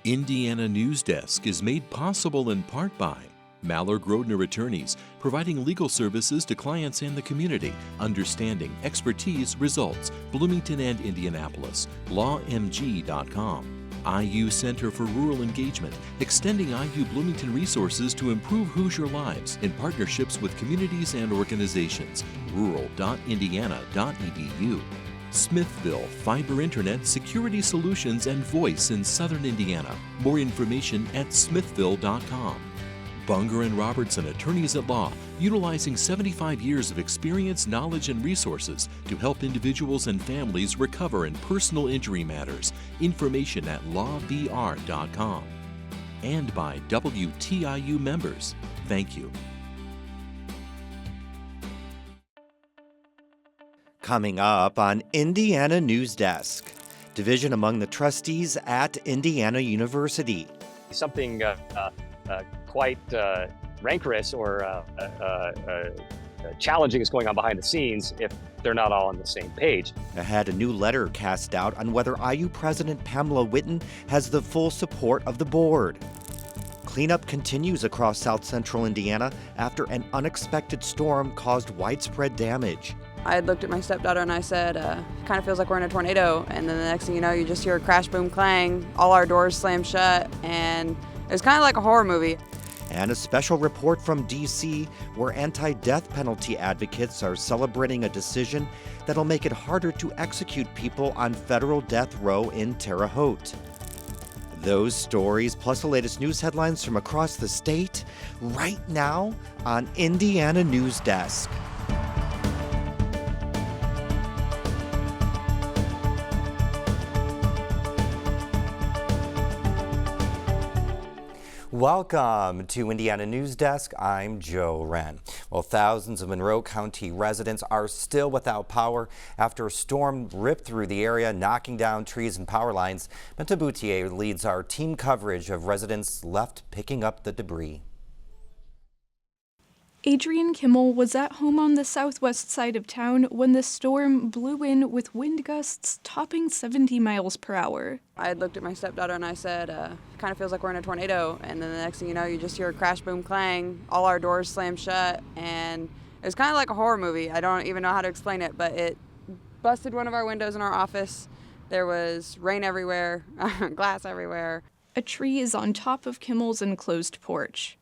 Indiana News Desk is made possible in part by Maller Grodner Attorneys, providing legal services to clients and the community. Understanding, expertise, results. Bloomington and Indianapolis. LawMG.com. IU Center for Rural Engagement, extending IU Bloomington resources to improve Hoosier lives in partnerships with communities and organizations. Rural.indiana.edu. Smithville Fiber Internet Security Solutions and Voice in Southern Indiana. More information at smithville.com. Bunger and Robertson Attorneys at Law, utilizing 75 years of experience, knowledge, and resources to help individuals and families recover in personal injury matters. Information at lawbr.com. And by WTIU members. Thank you. Coming up on Indiana News Desk, division among the trustees at Indiana University. Something quite rancorous or challenging is going on behind the scenes if they're not all on the same page. Ahead, a new letter cast out on whether IU President Pamela Whitten has the full support of the board. Cleanup continues across South Central Indiana after an unexpected storm caused widespread damage. I had looked at my stepdaughter and I said, kind of feels like we're in a tornado. And then the next thing you know, you just hear a crash, boom, clang, all our doors slam shut, and it was kind of like a horror movie. And a special report from D.C. where anti-death penalty advocates are celebrating a decision that'll make it harder to execute people on federal death row in Terre Haute. Those stories, plus the latest news headlines from across the state, right now on Indiana News Desk. Welcome to Indiana News Desk. I'm Joe Wren. Well, thousands of Monroe County residents are still without power after a storm ripped through the area, knocking down trees and power lines. Pamela Whitten leads our team coverage of residents left picking up the debris. Adrian Kimmel was at home on the southwest side of town when the storm blew in with wind gusts topping 70 miles per hour. I had looked at my stepdaughter and I said, kind of feels like we're in a tornado. And then the next thing you know, you just hear a crash, boom, clang, all our doors slam shut, and it was kind of like a horror movie. I don't even know how to explain it, but it busted one of our windows in our office. There was rain everywhere, glass everywhere. A tree is on top of Kimmel's enclosed porch.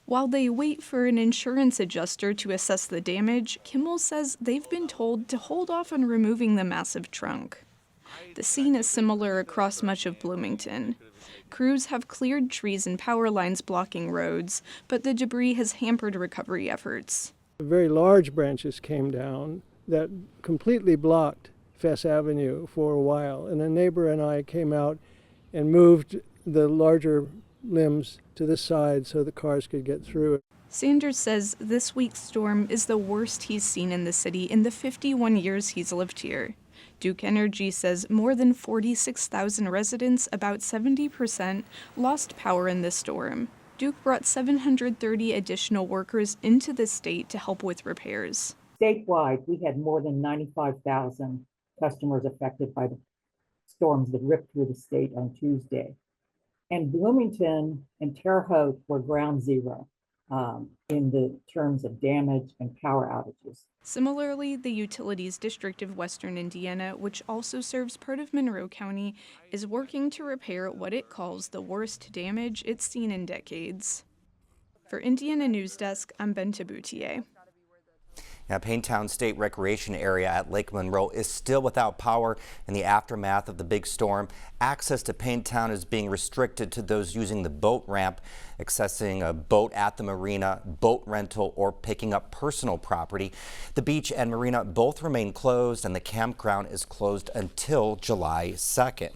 While they wait for an insurance adjuster to assess the damage, Kimmel says they've been told to hold off on removing the massive trunk. The scene is similar across much of Bloomington. Crews have cleared trees and power lines blocking roads, but the debris has hampered recovery efforts. Very large branches came down that completely blocked Fess Avenue for a while, and a neighbor and I came out and moved the larger limbs to the side so the cars could get through. Sanders says this week's storm is the worst he's seen in the city in the 51 years he's lived here. Duke Energy says more than 46,000 residents, about 70%, lost power in this storm. Duke brought 730 additional workers into the state to help with repairs. Statewide, we had more than 95,000 customers affected by the storms that ripped through the state on Tuesday. And Bloomington and Terre Haute were ground zero in the terms of damage and power outages. Similarly, the Utilities District of Western Indiana, which also serves part of Monroe County, is working to repair what it calls the worst damage it's seen in decades. For Indiana News Desk, I'm Pamela Whitten. Now, Paintown State Recreation Area at Lake Monroe is still without power in the aftermath of the big storm. Access to Paintown is being restricted to those using the boat ramp, accessing a boat at the marina, boat rental, or picking up personal property. The beach and marina both remain closed, and the campground is closed until July 2nd.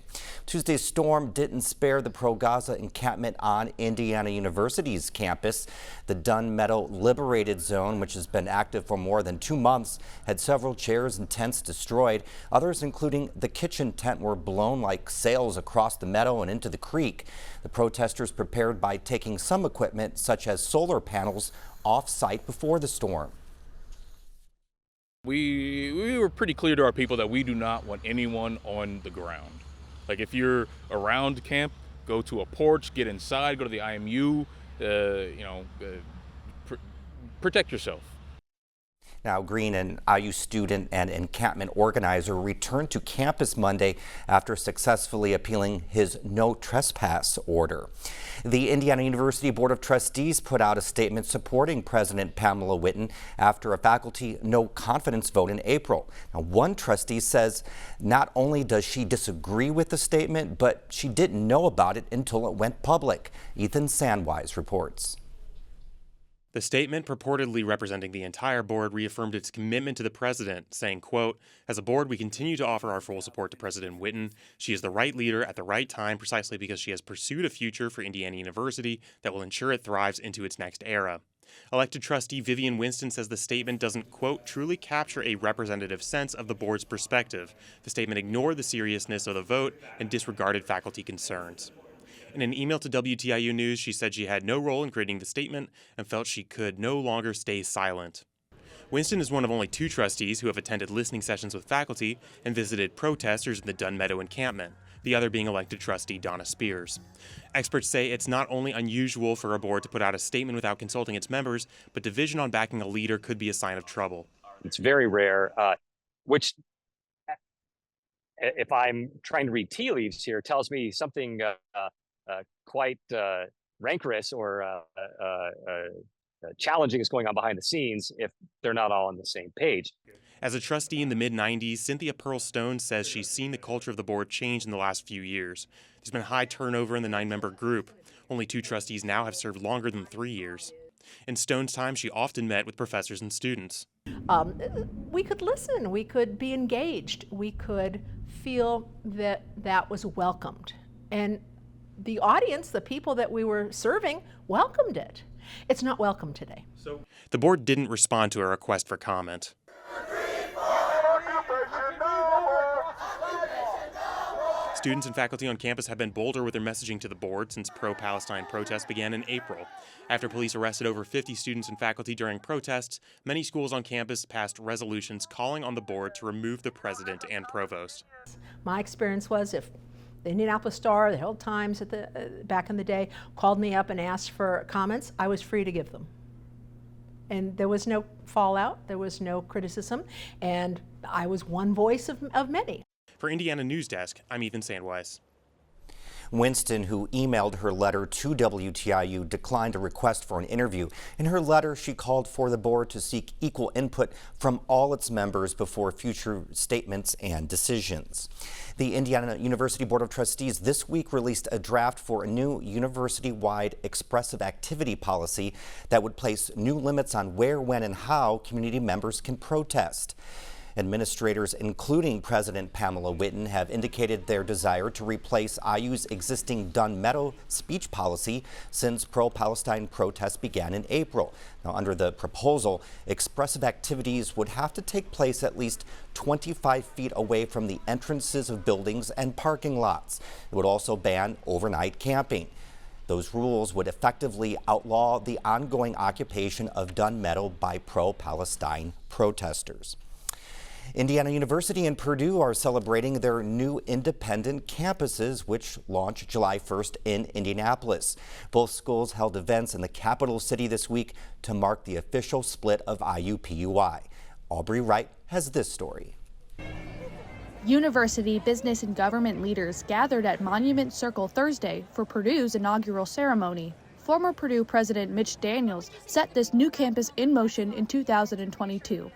Tuesday's storm didn't spare the Pro-Gaza encampment on Indiana University's campus. The Dunn Meadow Liberated Zone, which has been active for more than 2 months, had several chairs and tents destroyed. Others, including the kitchen tent, were blown like sails across the meadow and into the creek. The protesters prepared by taking some equipment, such as solar panels, off-site before the storm. We were pretty clear to our people that we do not want anyone on the ground. Like, if you're around camp, go to a porch, get inside, go to the IMU, protect yourself. Now, Green, an IU student and encampment organizer, returned to campus Monday after successfully appealing his no trespass order. The Indiana University Board of Trustees put out a statement supporting President Pamela Whitten after a faculty no confidence vote in April. Now, one trustee says not only does she disagree with the statement, but she didn't know about it until it went public. Ethan Sandwise reports. The statement, purportedly representing the entire board, reaffirmed its commitment to the president, saying, quote, "As a board, we continue to offer our full support to President Whitten. She is the right leader at the right time precisely because she has pursued a future for Indiana University that will ensure it thrives into its next era." Elected trustee Vivian Winston says the statement doesn't, quote, "truly capture a representative sense of the board's perspective. The statement ignored the seriousness of the vote and disregarded faculty concerns." In an email to WTIU News, she said she had no role in creating the statement and felt she could no longer stay silent. Winston is one of only 2 trustees who have attended listening sessions with faculty and visited protesters in the Dunn Meadow encampment, the other being elected trustee Donna Spears. Experts say it's not only unusual for a board to put out a statement without consulting its members, but division on backing a leader could be a sign of trouble. It's very rare, which, if I'm trying to read tea leaves here, tells me something quite rancorous or challenging is going on behind the scenes if they're not all on the same page. As a trustee in the mid-90s, Cynthia Pearl Stone says she's seen the culture of the board change in the last few years. There's been high turnover in the 9-member group. Only 2 trustees now have served longer than 3 years. In Stone's time, she often met with professors and students. We could listen, we could be engaged, we could feel that that was welcomed. And the audience, the people that we were serving, welcomed it. It's not welcome today. The board didn't respond to a request for comment. Students and faculty on campus have been bolder with their messaging to the board since pro-Palestine protests began in April. After police arrested over 50 students and faculty during protests, many schools on campus passed resolutions calling on the board to remove the president and provost. My experience was if the Indianapolis Star, the Herald Times back in the day called me up and asked for comments, I was free to give them. And there was no fallout, there was no criticism, and I was one voice of many. For Indiana News Desk, I'm Ethan Sandwise. Winston, who emailed her letter to WTIU, declined a request for an interview. In her letter, she called for the board to seek equal input from all its members before future statements and decisions. The Indiana University Board of Trustees this week released a draft for a new university-wide expressive activity policy that would place new limits on where, when, and how community members can protest. Administrators, including President Pamela Whitten, have indicated their desire to replace IU's existing Dunn Meadow speech policy since pro-Palestine protests began in April. Now, under the proposal, expressive activities would have to take place at least 25 feet away from the entrances of buildings and parking lots. It would also ban overnight camping. Those rules would effectively outlaw the ongoing occupation of Dunn Meadow by pro-Palestine protesters. Indiana University and Purdue are celebrating their new independent campuses, which launch July 1st in Indianapolis. Both schools held events in the capital city this week to mark the official split of IUPUI. Aubrey Wright has this story. University, business, and government leaders gathered at Monument Circle Thursday for Purdue's inaugural ceremony. Former Purdue President Mitch Daniels set this new campus in motion in 2022.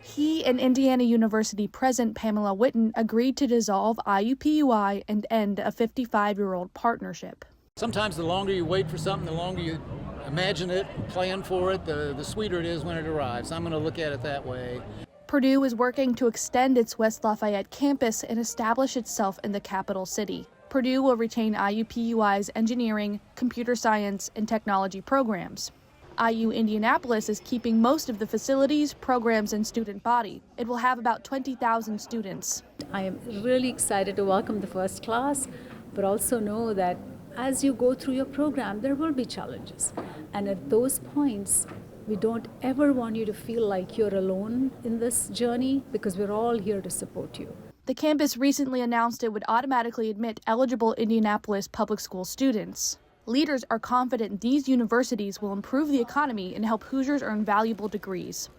He and Indiana University President Pamela Whitten agreed to dissolve IUPUI and end a 55-year-old partnership. Sometimes the longer you wait for something, the longer you imagine it, plan for it, the sweeter it is when it arrives. I'm going to look at it that way. Purdue is working to extend its West Lafayette campus and establish itself in the capital city. Purdue will retain IUPUI's engineering, computer science, and technology programs. IU Indianapolis is keeping most of the facilities, programs, and student body. It will have about 20,000 students. I am really excited to welcome the first class, but also know that as you go through your program, there will be challenges. And at those points, we don't ever want you to feel like you're alone in this journey because we're all here to support you. The campus recently announced it would automatically admit eligible Indianapolis public school students. Leaders are confident these universities will improve the economy and help Hoosiers earn valuable degrees.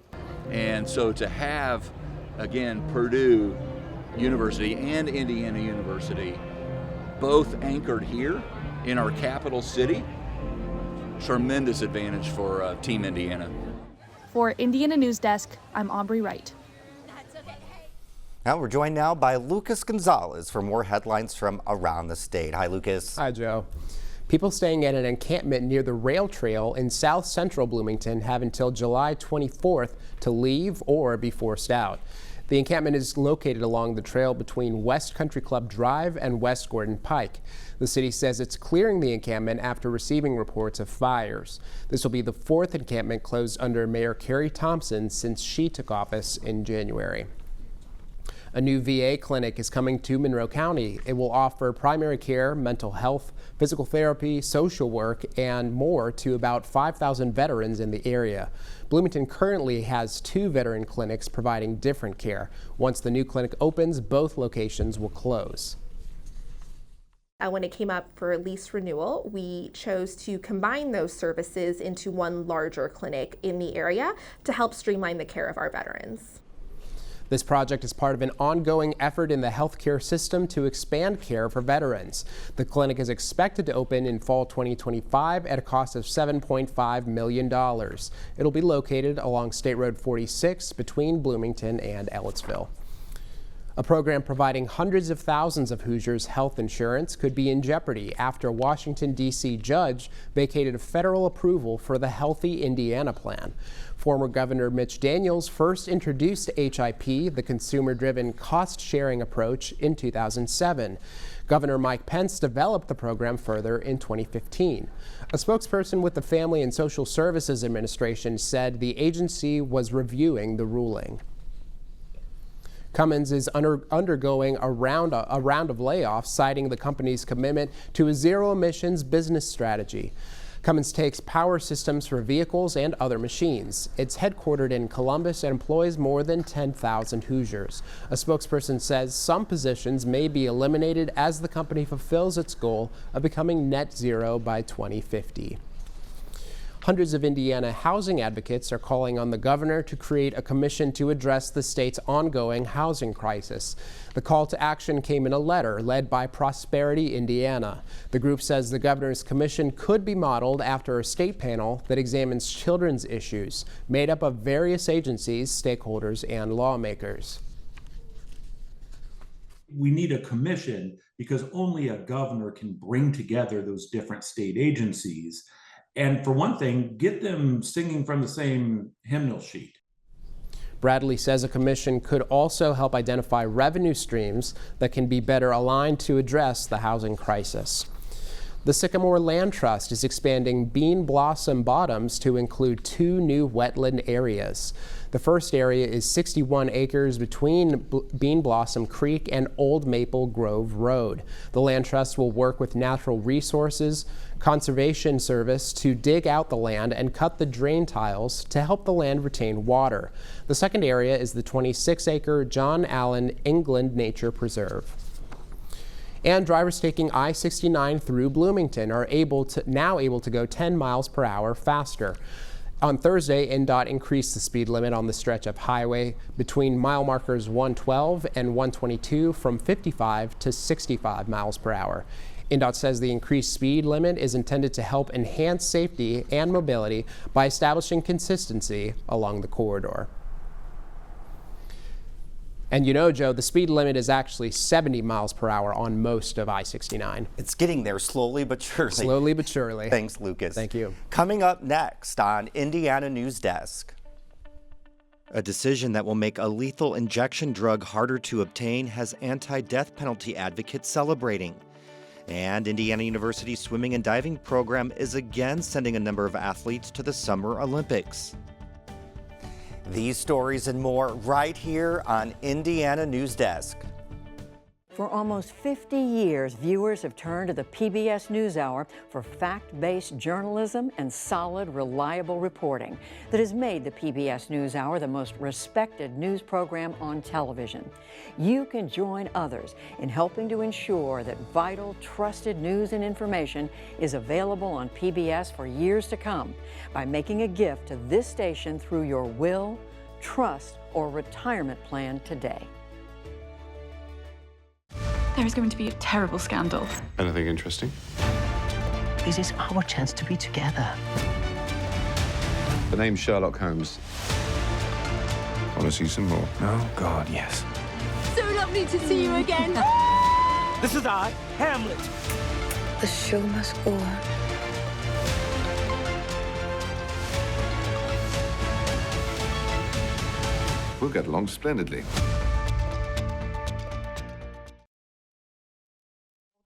And so to have, again, Purdue University and Indiana University both anchored here in our capital city, tremendous advantage for Team Indiana. For Indiana News Desk, I'm Aubrey Wright. Now we're joined now by Lucas Gonzalez for more headlines from around the state. Hi, Lucas. Hi, Joe. People staying at an encampment near the rail trail in south central Bloomington have until July 24th to leave or be forced out. The encampment is located along the trail between West Country Club Drive and West Gordon Pike. The city says it's clearing the encampment after receiving reports of fires. This will be the fourth encampment closed under Mayor Carrie Thompson since she took office in January. A new VA clinic is coming to Monroe County. It will offer primary care, mental health, physical therapy, social work, and more to about 5,000 veterans in the area. Bloomington currently has 2 veteran clinics providing different care. Once the new clinic opens, both locations will close. When it came up for lease renewal, we chose to combine those services into one larger clinic in the area to help streamline the care of our veterans. This project is part of an ongoing effort in the healthcare system to expand care for veterans. The clinic is expected to open in fall 2025 at a cost of $7.5 million. It'll be located along State Road 46 between Bloomington and Ellettsville. A program providing hundreds of thousands of Hoosiers health insurance could be in jeopardy after a Washington, D.C. judge vacated federal approval for the Healthy Indiana Plan. Former Governor Mitch Daniels first introduced HIP, the consumer-driven cost-sharing approach, in 2007. Governor Mike Pence developed the program further in 2015. A spokesperson with the Family and Social Services Administration said the agency was reviewing the ruling. Cummins is undergoing a round of layoffs, citing the company's commitment to a zero-emissions business strategy. Cummins takes power systems for vehicles and other machines. It's headquartered in Columbus and employs more than 10,000 Hoosiers. A spokesperson says some positions may be eliminated as the company fulfills its goal of becoming net zero by 2050. Hundreds of Indiana housing advocates are calling on the governor to create a commission to address the state's ongoing housing crisis. The call to action came in a letter led by Prosperity Indiana. The group says the governor's commission could be modeled after a state panel that examines children's issues, made up of various agencies, stakeholders, and lawmakers. We need a commission because only a governor can bring together those different state agencies. And for one thing, get them singing from the same hymnal sheet. Bradley says a commission could also help identify revenue streams that can be better aligned to address the housing crisis. The Sycamore Land Trust is expanding Bean Blossom Bottoms to include 2 new wetland areas. The first area is 61 acres between Bean Blossom Creek and Old Maple Grove Road. The Land Trust will work with Natural Resources Conservation Service to dig out the land and cut the drain tiles to help the land retain water. The second area is the 26-acre John Allen England Nature Preserve. And drivers taking I-69 through Bloomington are now able to go 10 miles per hour faster. On Thursday, INND increased the speed limit on the stretch of highway between mile markers 112 and 122 from 55 to 65 miles per hour. INND says the increased speed limit is intended to help enhance safety and mobility by establishing consistency along the corridor. And you know, Joe, the speed limit is actually 70 miles per hour on most of I-69. It's getting there slowly but surely. Slowly but surely. Thanks, Lucas. Thank you. Coming up next on Indiana News Desk. A decision that will make a lethal injection drug harder to obtain has anti-death penalty advocates celebrating. And Indiana University's swimming and diving program is again sending a number of athletes to the Summer Olympics. These stories and more right here on Indiana News Desk. For almost 50 years, viewers have turned to the PBS NewsHour for fact-based journalism and solid, reliable reporting that has made the PBS NewsHour the most respected news program on television. You can join others in helping to ensure that vital, trusted news and information is available on PBS for years to come by making a gift to this station through your will, trust, or retirement plan today. There is going to be a terrible scandal. Anything interesting? This is our chance to be together. The name's Sherlock Holmes. Want to see some more? Oh, God, yes. So lovely to see you again. This is I, Hamlet. The show must go on. We'll get along splendidly.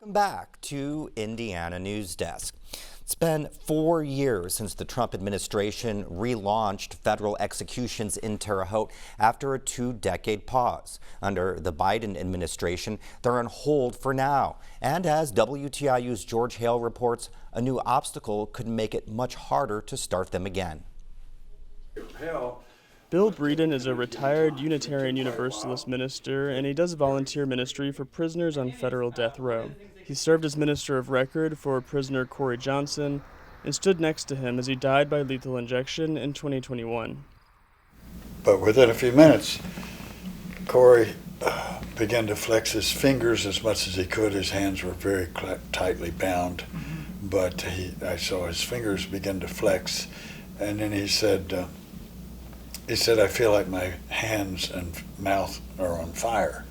Welcome back to Indiana News Desk. It's been 4 years since the Trump administration relaunched federal executions in Terre Haute after a 2-decade pause. Under the Biden administration, they're on hold for now. And as WTIU's George Hale reports, a new obstacle could make it much harder to start them again. Bill Breeden is a retired Unitarian Universalist minister, and he does volunteer ministry for prisoners on federal death row. He served as minister of record for prisoner Corey Johnson and stood next to him as he died by lethal injection in 2021. But within a few minutes, Corey began to flex his fingers as much as he could. His hands were very tightly bound, but I saw his fingers begin to flex, and then he said, I feel like my hands and mouth are on fire.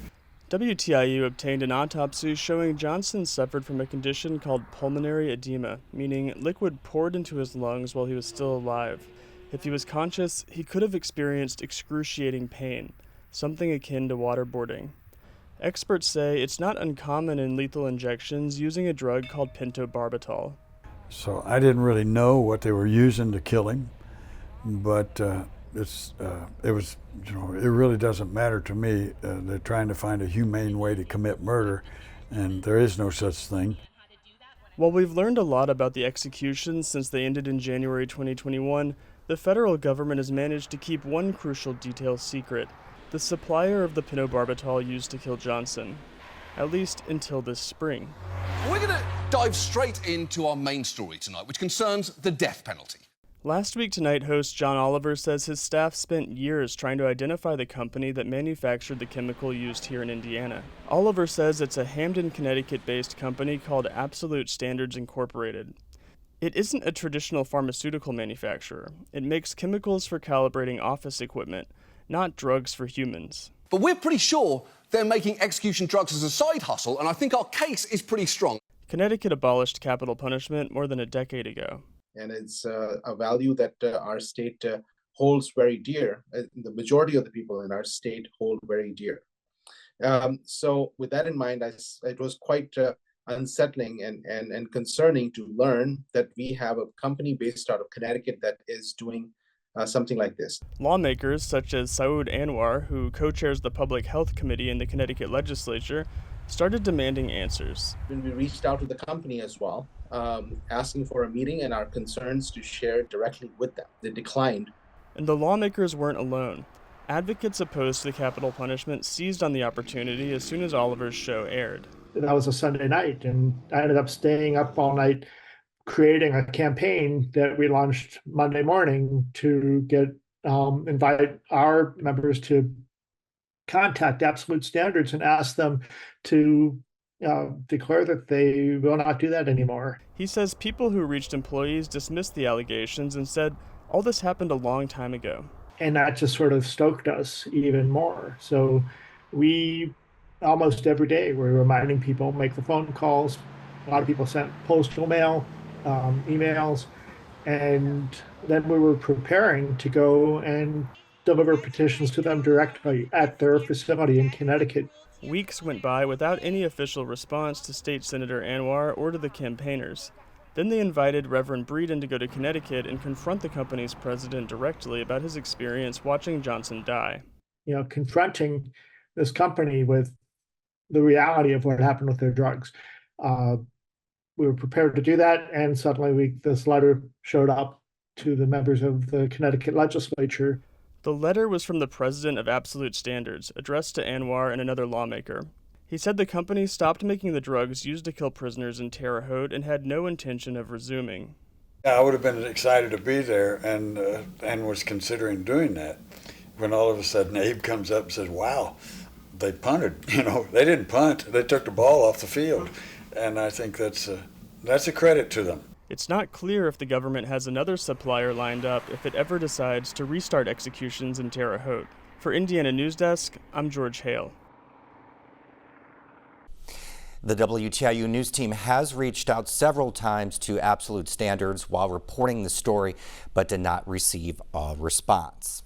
WTIU obtained an autopsy showing Johnson suffered from a condition called pulmonary edema, meaning liquid poured into his lungs while he was still alive. If he was conscious, he could have experienced excruciating pain, something akin to waterboarding. Experts say it's not uncommon in lethal injections using a drug called pentobarbital. So I didn't really know what they were using to kill him, but it really doesn't matter to me. They're trying to find a humane way to commit murder, and there is no such thing. While we've learned a lot about the executions since they ended in January 2021, the federal government has managed to keep one crucial detail secret: the supplier of the pentobarbital used to kill Johnson, at least until this spring. We're going to dive straight into our main story tonight, which concerns the death penalty. Last Week Tonight host John Oliver says his staff spent years trying to identify the company that manufactured the chemical used here in Indiana. Oliver says it's a Hamden, Connecticut-based company called Absolute Standards Incorporated. It isn't a traditional pharmaceutical manufacturer. It makes chemicals for calibrating office equipment, not drugs for humans. But we're pretty sure they're making execution drugs as a side hustle, and I think our case is pretty strong. Connecticut abolished capital punishment more than a decade ago. And it's a value that our state holds very dear. The majority of the people in our state hold very dear. So with that in mind, it was quite unsettling and concerning to learn that we have a company based out of Connecticut that is doing something like this. Lawmakers such as Saud Anwar, who co-chairs the Public Health Committee in the Connecticut legislature, started demanding answers. When we reached out to the company as well, asking for a meeting and our concerns to share directly with them. They declined. And the lawmakers weren't alone. Advocates opposed to the capital punishment seized on the opportunity as soon as Oliver's show aired. That was a Sunday night, and I ended up staying up all night creating a campaign that we launched Monday morning to get invite our members to contact Absolute Standards and ask them to declare that they will not do that anymore. He says people who reached employees dismissed the allegations and said all this happened a long time ago. And that just sort of stoked us even more. So we almost every day were reminding people, make the phone calls. A lot of people sent postal mail, emails, and then we were preparing to go and deliver petitions to them directly at their facility in Connecticut. Weeks went by without any official response to State Senator Anwar or to the campaigners. Then they invited Reverend Breeden to go to Connecticut and confront the company's president directly about his experience watching Johnson die. Confronting this company with the reality of what happened with their drugs. We were prepared to do that, and suddenly this letter showed up to the members of the Connecticut legislature. The letter was from the president of Absolute Standards, addressed to Anwar and another lawmaker. He said the company stopped making the drugs used to kill prisoners in Terre Haute and had no intention of resuming. Yeah, I would have been excited to be there and was considering doing that, when all of a sudden Abe comes up and says, wow, they punted. They didn't punt. They took the ball off the field. And I think that's a credit to them. It's not clear if the government has another supplier lined up if it ever decides to restart executions in Terre Haute. For Indiana News Desk, I'm George Hale. The WTIU news team has reached out several times to Absolute Standards while reporting the story, but did not receive a response.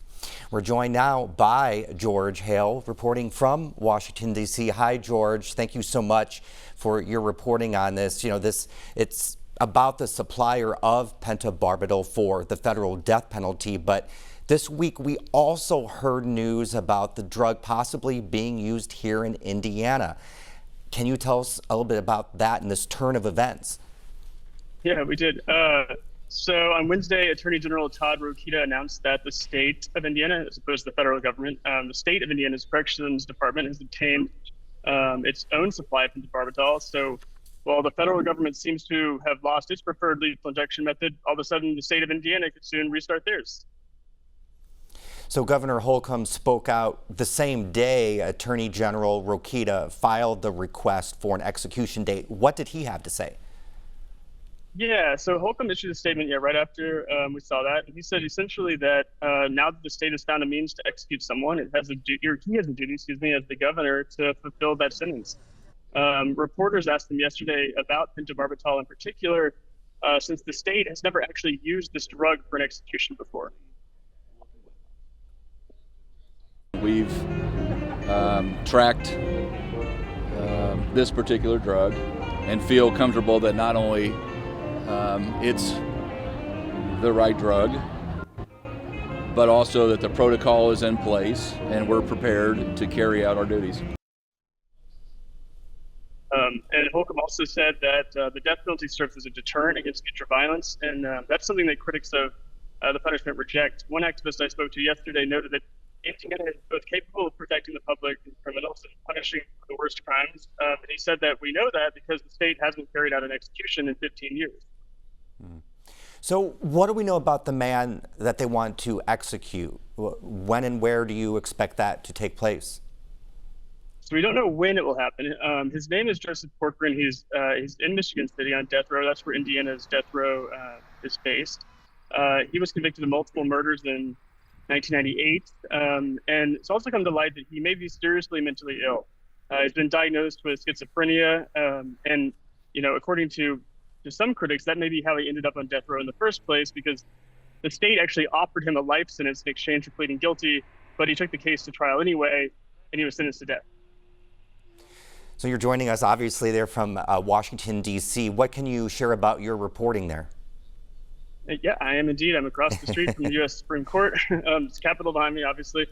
We're joined now by George Hale, reporting from Washington, D.C. Hi, George. Thank you so much for your reporting on this. It's about the supplier of pentobarbital for the federal death penalty, but this week we also heard news about the drug possibly being used here in Indiana. Can you tell us a little bit about that and this turn of events? Yeah, we did. So on Wednesday, Attorney General Todd Rokita announced that the state of Indiana, as opposed to the federal government, the state of Indiana's Corrections Department has obtained its own supply of pentobarbital. So while the federal government seems to have lost its preferred lethal injection method, all of a sudden the state of Indiana could soon restart theirs. So Governor Holcomb spoke out the same day Attorney General Rokita filed the request for an execution date. What did he have to say? Yeah, so Holcomb issued a statement right after we saw that. And he said essentially that now that the state has found a means to execute someone, he has a duty, as the governor, to fulfill that sentence. Reporters asked him yesterday about pentobarbital in particular, since the state has never actually used this drug for an execution before. We've tracked this particular drug and feel comfortable that not only it's the right drug, but also that the protocol is in place and we're prepared to carry out our duties. And Holcomb also said that the death penalty serves as a deterrent against future violence, and that's something that critics of the punishment reject. One activist I spoke to yesterday noted that Indiana is both capable of protecting the public and criminals and punishing the worst crimes. And he said that we know that because the state hasn't carried out an execution in 15 years. So what do we know about the man that they want to execute? When and where do you expect that to take place? So we don't know when it will happen. His name is Joseph Corcoran. He's in Michigan City on death row. That's where Indiana's death row is based. He was convicted of multiple murders in 1998, and it's also come to light that he may be seriously mentally ill. He's been diagnosed with schizophrenia, and according to some critics, that may be how he ended up on death row in the first place, because the state actually offered him a life sentence in exchange for pleading guilty, but he took the case to trial anyway, and he was sentenced to death. So you're joining us, obviously, there from Washington, D.C. What can you share about your reporting there? Yeah, I am indeed. I'm across the street from the U.S. Supreme Court. It's Capitol behind me, obviously.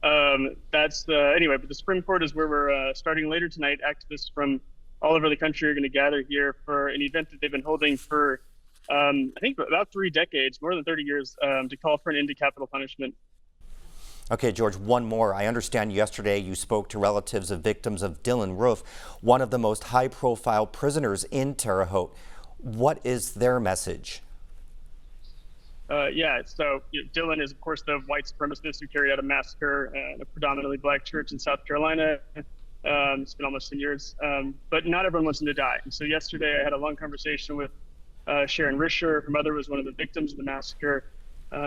Anyway, but the Supreme Court is where we're starting later tonight. Activists from all over the country are going to gather here for an event that they've been holding for, I think, about 3 decades, more than 30 years, to call for an end to capital punishment. Okay, George, one more. I understand yesterday you spoke to relatives of victims of Dylan Roof, one of the most high-profile prisoners in Terre Haute. What is their message? So Dylan is, of course, the white supremacist who carried out a massacre in a predominantly black church in South Carolina. It's been almost 10 years, but not everyone wants him to die. And so yesterday I had a long conversation with Sharon Risher. Her mother was one of the victims of the massacre.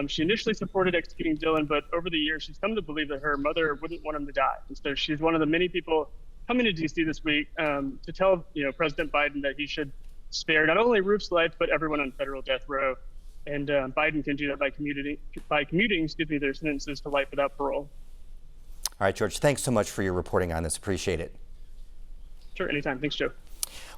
She initially supported executing Dylan, but over the years she's come to believe that her mother wouldn't want him to die. And so she's one of the many people coming to D.C. this week to tell President Biden that he should spare not only Roof's life, but everyone on federal death row. And Biden can do that by commuting their sentences to life without parole. All right, George, thanks so much for your reporting on this. Appreciate it. Sure, anytime. Thanks, Joe.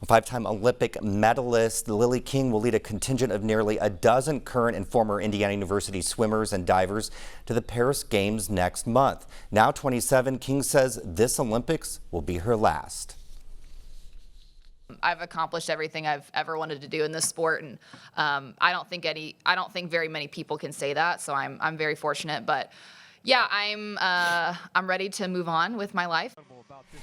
A 5-time Olympic medalist Lily King will lead a contingent of nearly a dozen current and former Indiana University swimmers and divers to the Paris Games next month. Now 27, King says this Olympics will be her last. I've accomplished everything I've ever wanted to do in this sport, and I don't think very many people can say that. So I'm very fortunate, but yeah, I'm ready to move on with my life.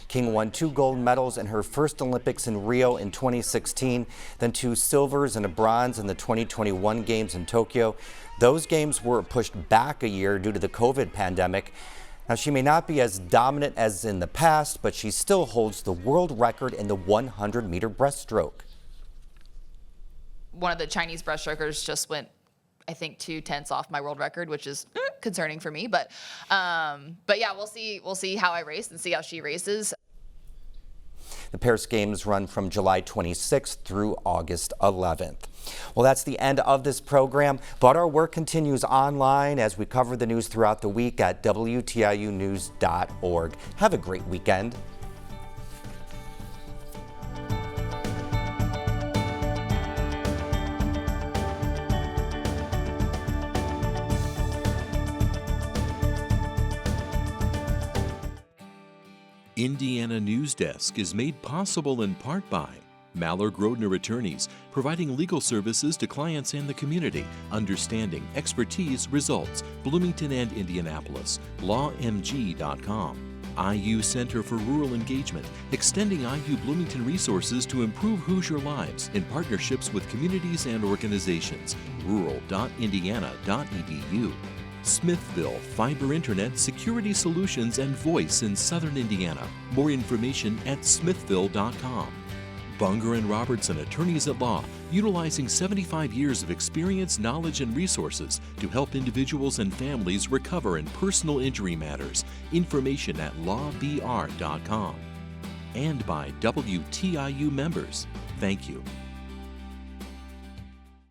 King won 2 gold medals in her first Olympics in Rio in 2016, then 2 silvers and a bronze in the 2021 Games in Tokyo. Those games were pushed back a year due to the COVID pandemic. Now, she may not be as dominant as in the past, but she still holds the world record in the 100-meter breaststroke. One of the Chinese breaststrokers just went, I think, 2/10 off my world record, which is concerning for me. But yeah, we'll see how I race and see how she races. The Paris Games run from July 26th through August 11th. Well, that's the end of this program, but our work continues online as we cover the news throughout the week at WTIUnews.org. Have a great weekend. Indiana News Desk is made possible in part by Mallard Grodner Attorneys, providing legal services to clients and the community. Understanding, expertise, results. Bloomington and Indianapolis. LawMG.com. IU Center for Rural Engagement, extending IU Bloomington resources to improve Hoosier lives in partnerships with communities and organizations. Rural.indiana.edu. Smithville Fiber Internet Security Solutions and Voice in Southern Indiana. More information at smithville.com. Bunger & Robertson Attorneys at Law, utilizing 75 years of experience, knowledge, and resources to help individuals and families recover in personal injury matters. Information at lawbr.com. And by WTIU members. Thank you.